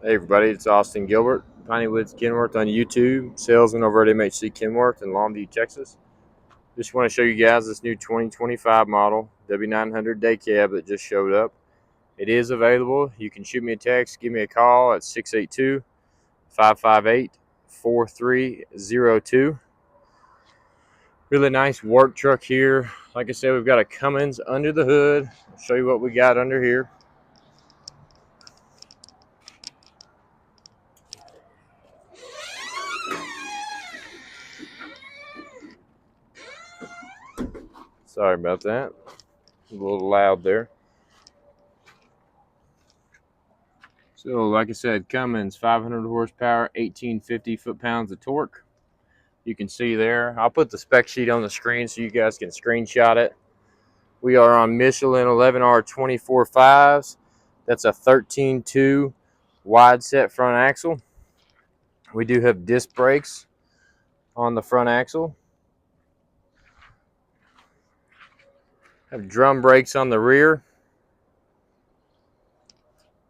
Hey everybody, it's Austin Gilbert, Piney Woods Kenworth on YouTube, salesman over at MHC Kenworth in Longview, Texas. Just want to show you guys this new 2025 model W900 Daycab that just showed up. It is available. You can shoot me a text, give me a call at 682-558-4302. Really nice work truck here. Like I said, we've got a Cummins under the hood. I'll show you what we got under here. Sorry about that. A little loud there. So, like I said, Cummins, 500 horsepower, 1850 foot-pounds of torque. You can see there. I'll put the spec sheet on the screen so you guys can screenshot it. We are on Michelin 11R24.5s. That's a 13.2 wide set front axle. We do have disc brakes on the front axle. Have drum brakes on the rear.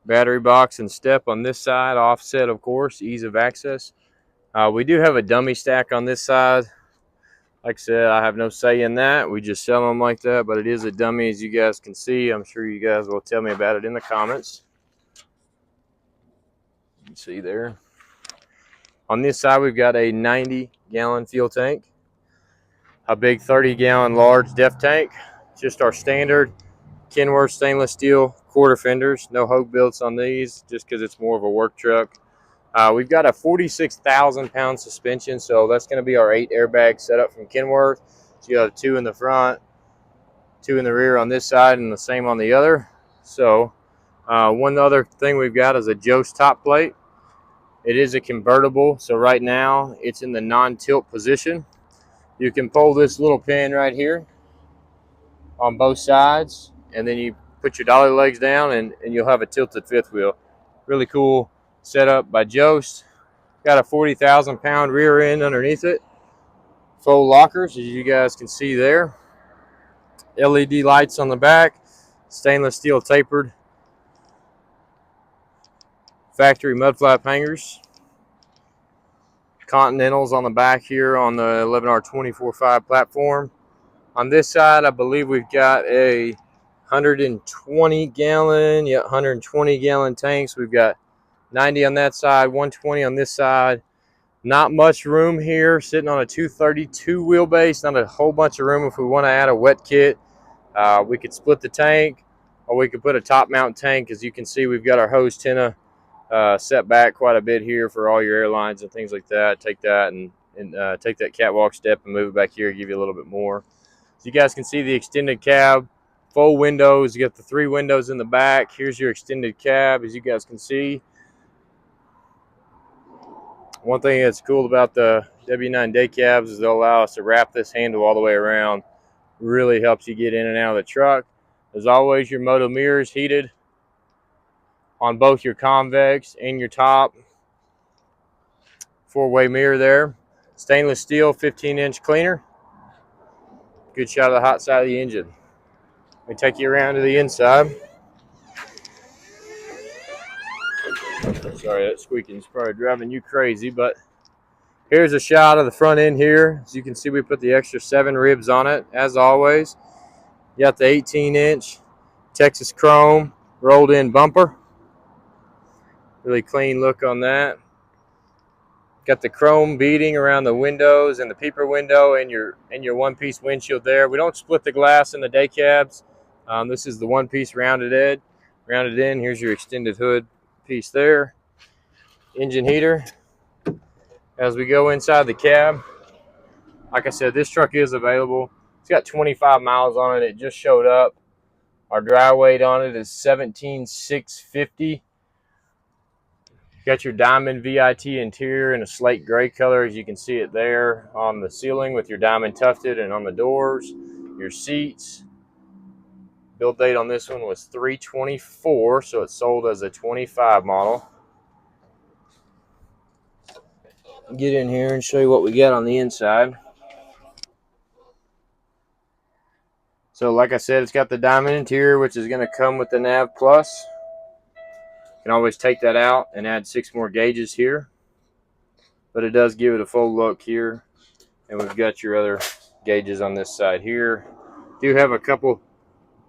Battery box and step on this side, offset of course, ease of access. We do have a dummy stack on this side. Like I said, I have no say in that. We just sell them like that, but it is a dummy, as you guys can see. I'm sure you guys will tell me about it in the comments. You can see there. On this side, we've got a 90-gallon fuel tank, a big 30-gallon large def tank, just our standard Kenworth stainless steel quarter fenders. No Hogue builds on these, just because it's more of a work truck. We've got a 46,000-pound suspension, so that's going to be our 8 airbag setup from Kenworth. So you have 2 in the front, 2 in the rear on this side, and the same on the other. So one other thing we've got is a Jost top plate. It is a convertible, so right now it's in the non-tilt position. You can pull this little pin right here on both sides, and then you put your dolly legs down, and you'll have a tilted fifth wheel. Really cool setup by Jost. Got a 40,000-pound rear end underneath it. Faux lockers, as you guys can see there. LED lights on the back. Stainless steel tapered factory mud flap hangers. Continentals on the back here on the 11R24.5 platform. On this side, I believe we've got a 120-gallon tanks. We've got 90 on that side, 120 on this side. Not much room here, sitting on a 232 wheelbase. Not a whole bunch of room if we want to add a wet kit. We could split the tank, or we could put a top mount tank. As you can see, we've got our hose tenna set back quite a bit here for all your airlines and things like that. Take that and take that catwalk step and move it back here, give you a little bit more. So you guys can see the extended cab, full windows. You got the 3 windows in the back. Here's your extended cab, as you guys can see. One thing that's cool about the W9 Daycabs is they'll allow us to wrap this handle all the way around. Really helps you get in and out of the truck. As always, your moto mirrors heated on both your convex and your top 4-way mirror there. Stainless steel 15-inch cleaner. Good shot of the hot side of the engine. Let me take you around to the inside. Sorry, that squeaking is probably driving you crazy, but here's a shot of the front end here. As you can see, we put the extra 7 ribs on it, as always. You got the 18-inch Texas chrome rolled in bumper. Really clean look on that. Got the chrome beading around the windows and the peeper window and your one-piece windshield there. We don't split the glass in the Daycabs. This is the one-piece rounded in. Here's your extended hood piece there. Engine heater. As we go inside the cab, like I said, this truck is available. It's got 25 miles on it. It just showed up. Our dry weight on it is 17,650. Got your diamond VIT interior in a slate gray color, as you can see it there on the ceiling with your diamond tufted, and on the doors, your seats. Build date on this one was 3/24, so it sold as a 25 model. Get in here and show you what we got on the inside. So like I said, it's got the diamond interior, which is going to come with the Nav Plus. You can always take that out and add 6 more gauges here, but it does give it a full look here. And we've got your other gauges on this side here. Do have a couple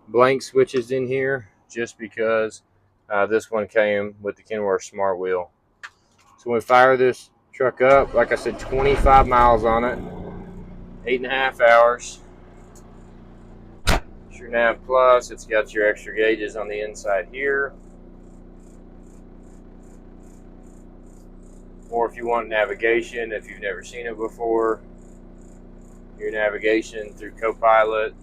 blank switches in here just because this one came with the Kenworth Smart Wheel. So when we fire this truck up, like I said, 25 miles on it, 8.5 hours. It's your nav plus. It's got your extra gauges on the inside here. Or if you want navigation, if you've never seen it before, your navigation through Copilot.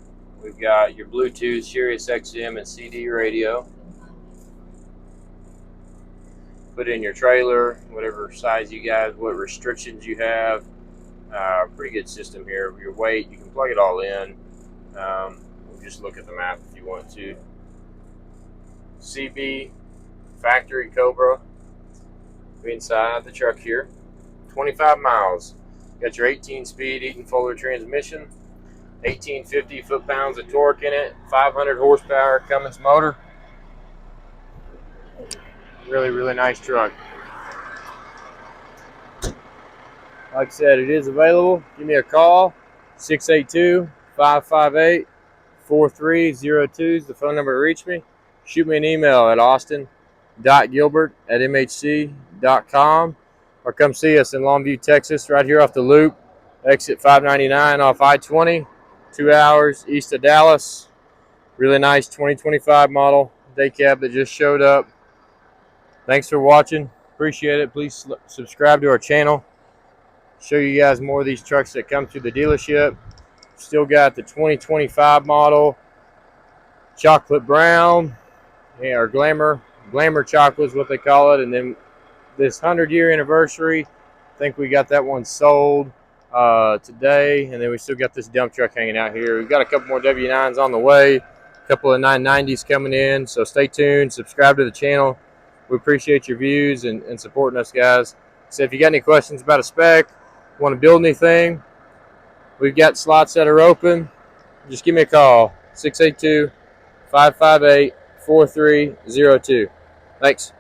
We've got your Bluetooth, Sirius XM, and CD radio. Put in your trailer, whatever size you guys, what restrictions you have. Pretty good system here. Your weight, you can plug it all in. We'll just look at the map if you want to. CB, factory Cobra. Inside the truck here. 25 miles. Got your 18-speed Eaton Fuller transmission. 1850 foot-pounds of torque in it. 500 horsepower Cummins motor. Really, really nice truck. Like I said, it is available. Give me a call. 682-558-4302 is the phone number to reach me. Shoot me an email at austin.gilbert@mhc.com or come see us in Longview, Texas, right here off the loop. Exit 599 off I-20, 2 hours east of Dallas. Really nice 2025 model day cab that just showed up. Thanks for watching. Appreciate it. Please subscribe to our channel. Show you guys more of these trucks that come through the dealership. Still got the 2025 model, chocolate brown, or glamour chocolate is what they call it. And then this 100-year anniversary, I think we got that one sold today. And then we still got this dump truck hanging out here. We've got a couple more W9s on the way, a couple of 990s coming in. So stay tuned, subscribe to the channel. We appreciate your views and supporting us, guys. So if you got any questions about a spec, want to build anything, we've got slots that are open. Just give me a call, 682-558-4302. Thanks.